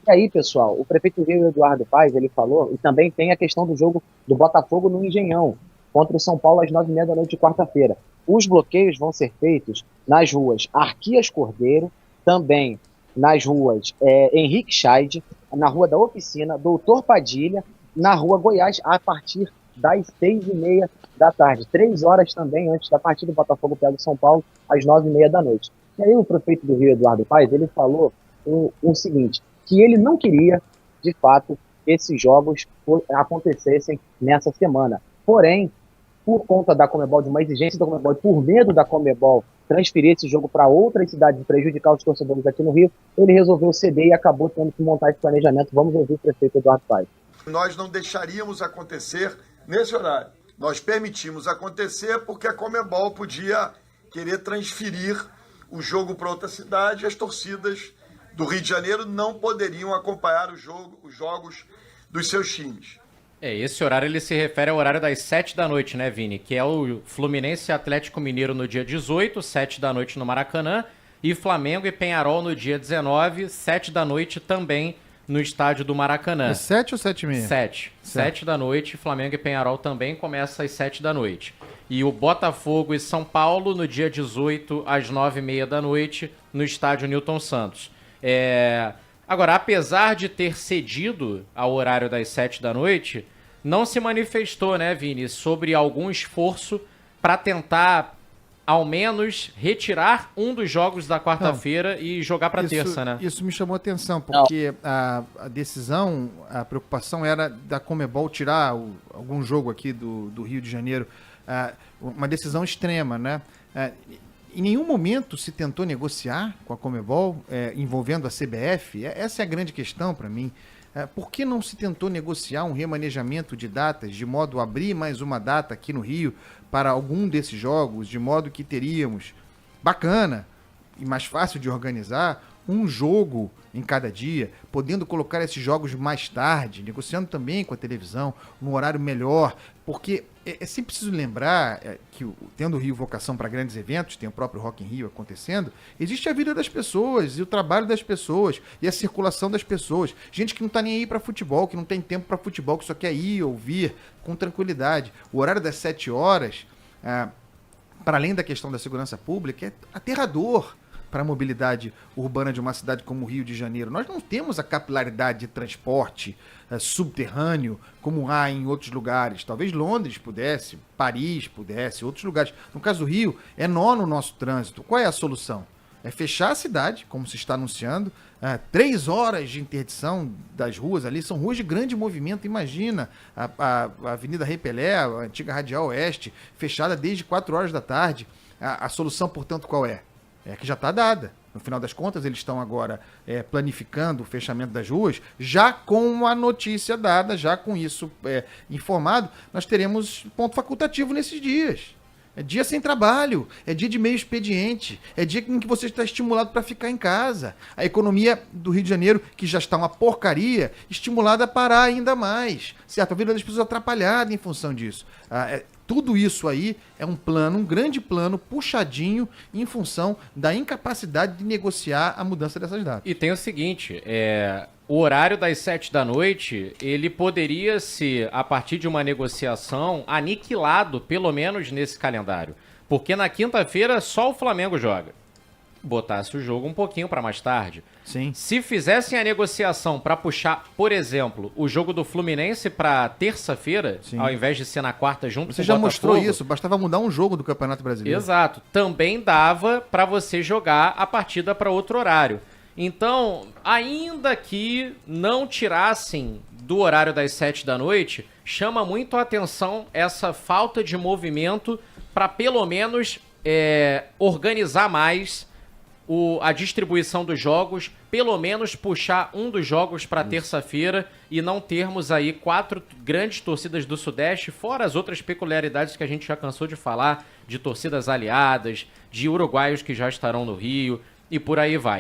E aí, pessoal, o prefeito do Rio, Eduardo Paes, ele falou, e também tem a questão do jogo do Botafogo no Engenhão, contra o São Paulo às 9h30 da noite de quarta-feira. Os bloqueios vão ser feitos nas ruas Arquias Cordeiro, também nas ruas Henrique Scheid, na Rua da Oficina, Doutor Padilha, na Rua Goiás, a partir das 6h30 da tarde. 3 horas também antes da partida, do Botafogo pega o São Paulo, às 9h30 da noite. E aí o prefeito do Rio, Eduardo Paes, ele falou o seguinte, que ele não queria, de fato, que esses jogos acontecessem nessa semana. Porém, por conta da Conmebol, de uma exigência da Conmebol, por medo da Conmebol transferir esse jogo para outras cidades e prejudicar os torcedores aqui no Rio, ele resolveu ceder e acabou tendo que montar esse planejamento. Vamos ouvir o prefeito Eduardo Paes. Nós não deixaríamos acontecer nesse horário. Nós permitimos acontecer porque a Conmebol podia querer transferir o jogo para outra cidade e as torcidas do Rio de Janeiro não poderiam acompanhar os jogos dos seus times. Esse horário ele se refere ao horário das 7 da noite, né, Vini? Que é o Fluminense Atlético Mineiro no dia 18, 7 da noite no Maracanã, e Flamengo e Penharol no dia 19, 7 da noite também no estádio do Maracanã. É 7 ou 7h30? 7. 7 da noite, Flamengo e Penharol também começa às 7 da noite. E o Botafogo e São Paulo no dia 18, às 9h30 da noite, no estádio Newton Santos. Agora, apesar de ter cedido ao horário das 7 da noite, não se manifestou, né, Vini, sobre algum esforço para tentar, ao menos, retirar um dos jogos da quarta-feira e jogar para terça, né? Isso me chamou a atenção, porque a decisão, a preocupação era da Conmebol tirar algum jogo aqui do Rio de Janeiro, uma decisão extrema, né? Em nenhum momento se tentou negociar com a Conmebol, envolvendo a CBF. Essa é a grande questão para mim. Por que não se tentou negociar um remanejamento de datas, de modo a abrir mais uma data aqui no Rio para algum desses jogos, de modo que teríamos, bacana e mais fácil de organizar, um jogo em cada dia, podendo colocar esses jogos mais tarde, negociando também com a televisão, num horário melhor, porque é sempre preciso lembrar que, tendo o Rio vocação para grandes eventos, tem o próprio Rock in Rio acontecendo, existe a vida das pessoas, e o trabalho das pessoas, e a circulação das pessoas. Gente que não está nem aí para futebol, que não tem tempo para futebol, que só quer ir, ouvir, com tranquilidade. O horário das 7 horas, para além da questão da segurança pública, é aterrador para a mobilidade urbana de uma cidade como o Rio de Janeiro. Nós não temos a capilaridade de transporte subterrâneo como há em outros lugares. Talvez Londres pudesse, Paris pudesse, outros lugares. No caso do Rio, é nó no nosso trânsito. Qual é a solução? É fechar a cidade, como se está anunciando, 3 horas de interdição das ruas ali, são ruas de grande movimento, imagina, a Avenida Rei Pelé, a antiga Radial Oeste, fechada desde 4 horas da tarde. A solução, portanto, qual é? É que já está dada. No final das contas, eles estão agora planificando o fechamento das ruas, já com a notícia dada, já com isso informado, nós teremos ponto facultativo nesses dias. É dia sem trabalho, é dia de meio expediente, é dia em que você está estimulado para ficar em casa. A economia do Rio de Janeiro, que já está uma porcaria, estimulada a parar ainda mais. Certo? A vida das pessoas atrapalhada em função disso. Tudo isso aí é um plano, um grande plano, puxadinho em função da incapacidade de negociar a mudança dessas datas. E tem o seguinte, o horário das 7 da noite, ele poderia ser, a partir de uma negociação, aniquilado, pelo menos nesse calendário. Porque na quinta-feira só o Flamengo joga. Botasse o jogo um pouquinho para mais tarde. Sim. Se fizessem a negociação para puxar, por exemplo, o jogo do Fluminense para terça-feira, ao invés de ser na quarta junto com o Botafogo... Você já mostrou isso, bastava mudar um jogo do Campeonato Brasileiro. Exato. Também dava para você jogar a partida para outro horário. Então, ainda que não tirassem do horário das 7 da noite, chama muito a atenção essa falta de movimento para pelo menos organizar mais a distribuição dos jogos, pelo menos puxar um dos jogos para terça-feira e não termos aí 4 grandes torcidas do Sudeste, fora as outras peculiaridades que a gente já cansou de falar, de torcidas aliadas, de uruguaios que já estarão no Rio e por aí vai.